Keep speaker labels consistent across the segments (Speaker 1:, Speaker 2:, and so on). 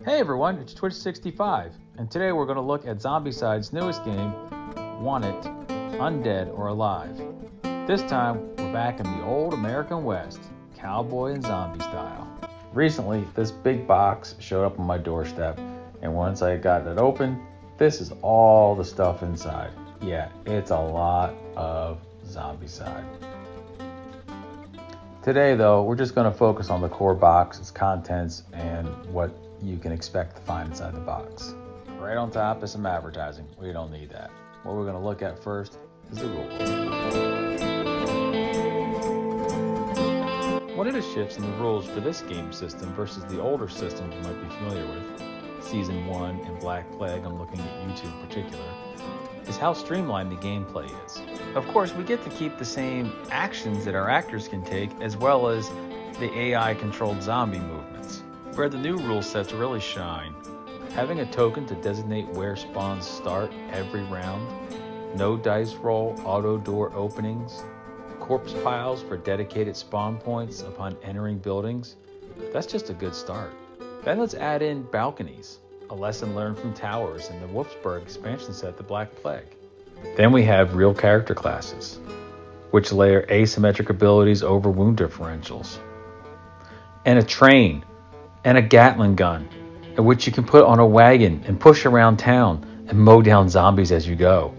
Speaker 1: Hey everyone, it's Twitch65, and today we're going to look at Zombicide's newest game, Want It, Undead or Alive. This time, we're back in the old American West, cowboy and zombie style. Recently, this big box showed up on my doorstep, and once I got it open, this is all the stuff inside. Yeah, it's a lot of Zombicide. Today though, we're just going to focus on the core box, its contents, and what you can expect to find inside the box. Right on top is some advertising. We don't need that. What we're going to look at first is the rule book. One of the shifts in the rules for this game system versus the older systems you might be familiar with, Season 1 and Black Plague, I'm looking at YouTube in particular, is how streamlined the gameplay is. Of course, we get to keep the same actions that our actors can take, as well as the AI-controlled zombie movements. Where the new rule sets really shine, having a token to designate where spawns start every round, no dice roll, auto door openings, corpse piles for dedicated spawn points upon entering buildings, that's just a good start. Then let's add in balconies, a lesson learned from Towers in the Wolfsburg expansion set, The Black Plague. Then we have real character classes, which layer asymmetric abilities over wound differentials. And a train, and a Gatling gun, which you can put on a wagon and push around town and mow down zombies as you go.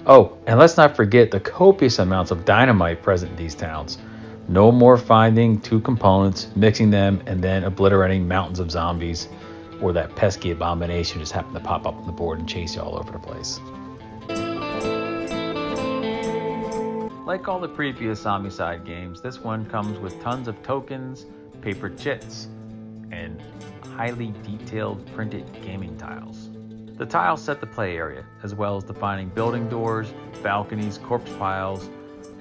Speaker 1: Oh, and let's not forget the copious amounts of dynamite present in these towns. No more finding two components, mixing them, and then obliterating mountains of zombies, or that pesky abomination just happen to pop up on the board and chase you all over the place. Like all the previous Zombicide games, this one comes with tons of tokens, paper chits, and highly detailed printed gaming tiles. The tiles set the play area, as well as defining building doors, balconies, corpse piles,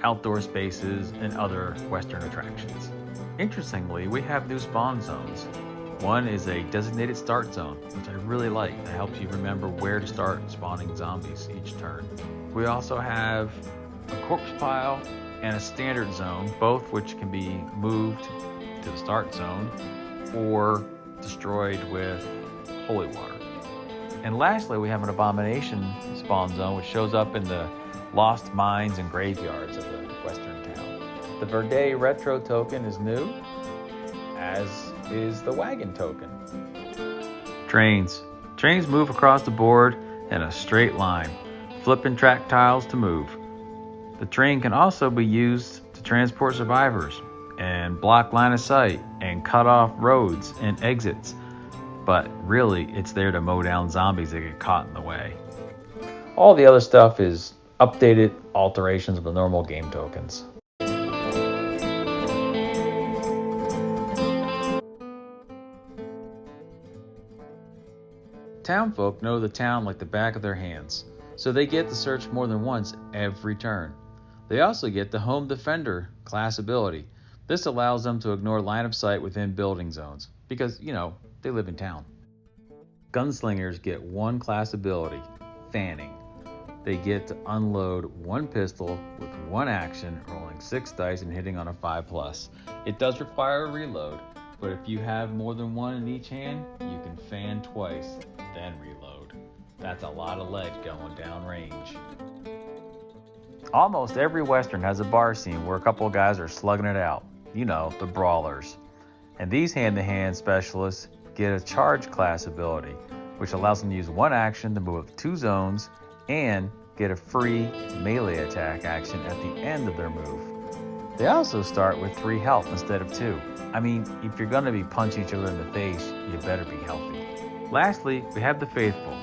Speaker 1: outdoor spaces, and other Western attractions. Interestingly, we have new spawn zones. One is a designated start zone, which I really like. It helps you remember where to start spawning zombies each turn. We also have a corpse pile and a standard zone, both which can be moved to the start zone or destroyed with holy water. And lastly, we have an abomination spawn zone, which shows up in the lost mines and graveyards of the western town. The Verde Retro token is new, as is the wagon token. Trains. Trains move across the board in a straight line, flipping track tiles to move. The train can also be used to transport survivors and block line of sight and cut off roads and exits. But really, it's there to mow down zombies that get caught in the way. All the other stuff is updated alterations of the normal game tokens. Townfolk know the town like the back of their hands, so they get to search more than once every turn. They also get the Home Defender class ability. This allows them to ignore line of sight within building zones, because, they live in town. Gunslingers get one class ability, Fanning. They get to unload one pistol with one action, rolling 6 dice and hitting on a 5+. It does require a reload, but if you have more than one in each hand, you can fan twice, then reload. That's a lot of lead going down range. Almost every Western has a bar scene where a couple of guys are slugging it out. The brawlers. And these hand-to-hand specialists get a charge class ability, which allows them to use one action to move up 2 zones and get a free melee attack action at the end of their move. They also start with 3 health instead of 2. If you're going to be punching each other in the face, you better be healthy. Lastly, we have the faithful.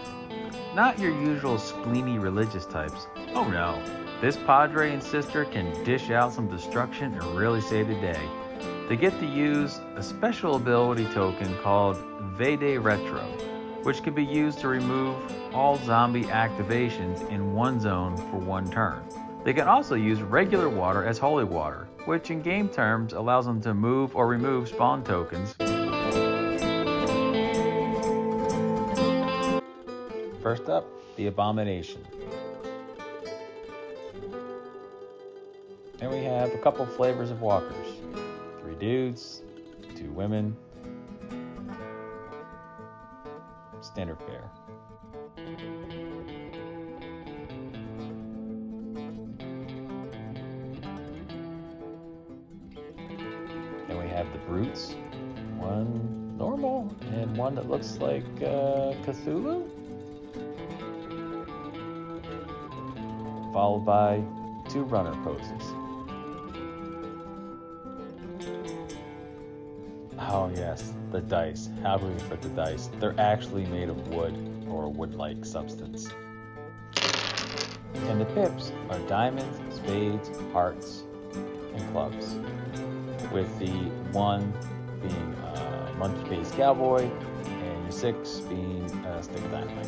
Speaker 1: Not your usual spleeny religious types. Oh no. This padre and sister can dish out some destruction and really save the day. They get to use a special ability token called Verde Retro, which can be used to remove all zombie activations in one zone for 1 turn. They can also use regular water as holy water, which in game terms allows them to move or remove spawn tokens. First up, the Abomination. And we have a couple flavors of walkers. 3 dudes, 2 women, standard fare. Then we have the brutes, one normal and one that looks like Cthulhu, followed by 2 runner poses. Oh yes, the dice. How can we forget the dice? They're actually made of wood or a wood-like substance. And the pips are diamonds, spades, hearts, and clubs, with the 1 being monkey-faced cowboy and 6 being a stick of dynamite.